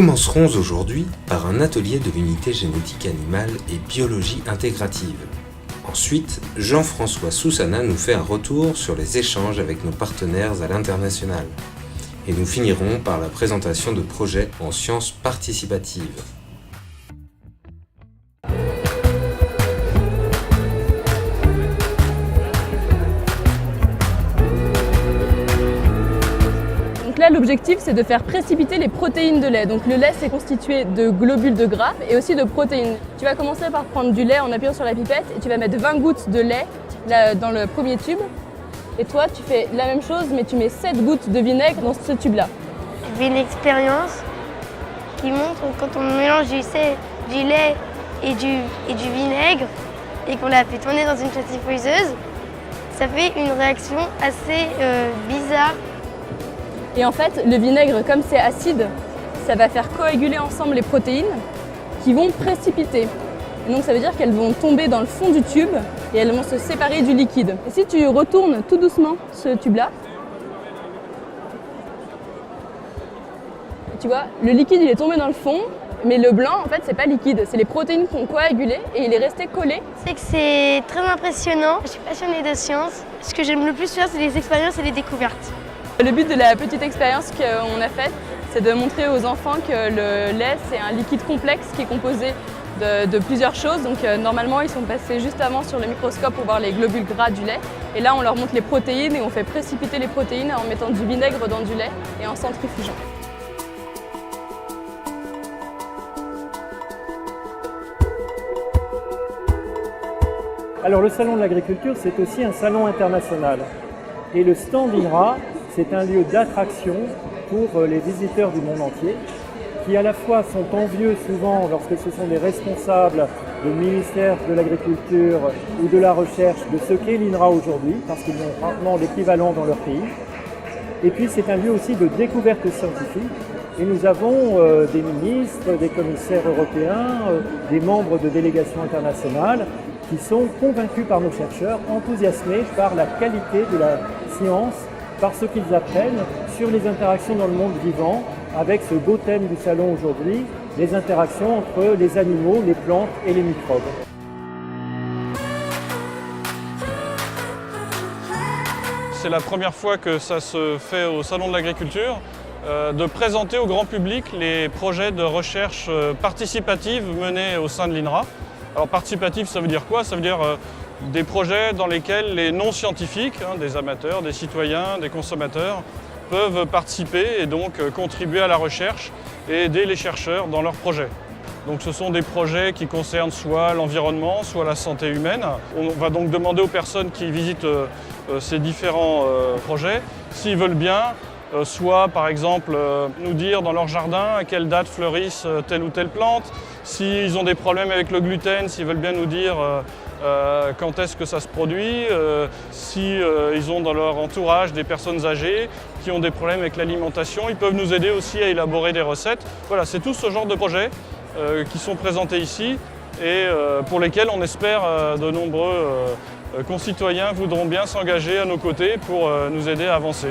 commencerons aujourd'hui par un atelier de l'unité génétique animale et biologie intégrative. Ensuite, Jean-François Soussana nous fait un retour sur les échanges avec nos partenaires à l'international. Et nous finirons par la présentation de projets en sciences participatives. Donc là, l'objectif, c'est de faire précipiter les protéines de lait. Donc le lait, c'est constitué de globules de gras et aussi de protéines. Tu vas commencer par prendre du lait en appuyant sur la pipette et tu vas mettre 20 gouttes de lait là, dans le premier tube. Et toi, tu fais la même chose, mais tu mets 7 gouttes de vinaigre dans ce tube-là. J'ai une expérience qui montre que quand on mélange du lait et du vinaigre et qu'on la fait tourner dans une centrifugeuse, ça fait une réaction assez bizarre. Et en fait, le vinaigre, comme c'est acide, ça va faire coaguler ensemble les protéines qui vont précipiter. Et donc ça veut dire qu'elles vont tomber dans le fond du tube et elles vont se séparer du liquide. Et si tu retournes tout doucement ce tube-là, tu vois, le liquide il est tombé dans le fond, mais le blanc en fait c'est pas liquide, c'est les protéines qui ont coagulé et il est resté collé. C'est que c'est très impressionnant. Je suis passionnée de science. Ce que j'aime le plus faire, c'est les expériences et les découvertes. Le but de la petite expérience qu'on a faite, c'est de montrer aux enfants que le lait c'est un liquide complexe qui est composé de plusieurs choses. Donc normalement ils sont passés juste avant sur le microscope pour voir les globules gras du lait. Et là on leur montre les protéines et on fait précipiter les protéines en mettant du vinaigre dans du lait et en centrifugeant. Alors le salon de l'agriculture, c'est aussi un salon international. Et le stand INRA, c'est un lieu d'attraction pour les visiteurs du monde entier, qui à la fois sont envieux souvent lorsque ce sont des responsables du ministère de l'Agriculture ou de la Recherche de ce qu'est l'INRA aujourd'hui, parce qu'ils ont rarement l'équivalent dans leur pays. Et puis c'est un lieu aussi de découverte scientifique. Et nous avons des ministres, des commissaires européens, des membres de délégations internationales qui sont convaincus par nos chercheurs, enthousiasmés par la qualité de la science, par ce qu'ils apprennent sur les interactions dans le monde vivant, avec ce beau thème du salon aujourd'hui, les interactions entre les animaux, les plantes et les microbes. C'est la première fois que ça se fait au Salon de l'Agriculture, de présenter au grand public les projets de recherche participative menés au sein de l'INRA. Alors participatif, ça veut dire quoi? Ça veut dire des projets dans lesquels les non-scientifiques, des amateurs, des citoyens, des consommateurs, peuvent participer et donc contribuer à la recherche et aider les chercheurs dans leurs projets. Donc ce sont des projets qui concernent soit l'environnement, soit la santé humaine. On va donc demander aux personnes qui visitent ces différents projets s'ils veulent bien, soit par exemple nous dire dans leur jardin à quelle date fleurissent telle ou telle plante, s'ils ont des problèmes avec le gluten, s'ils veulent bien nous dire quand est-ce que ça se produit, si ils ont dans leur entourage des personnes âgées qui ont des problèmes avec l'alimentation, ils peuvent nous aider aussi à élaborer des recettes. Voilà, c'est tout ce genre de projets qui sont présentés ici et pour lesquels on espère de nombreux concitoyens voudront bien s'engager à nos côtés pour nous aider à avancer.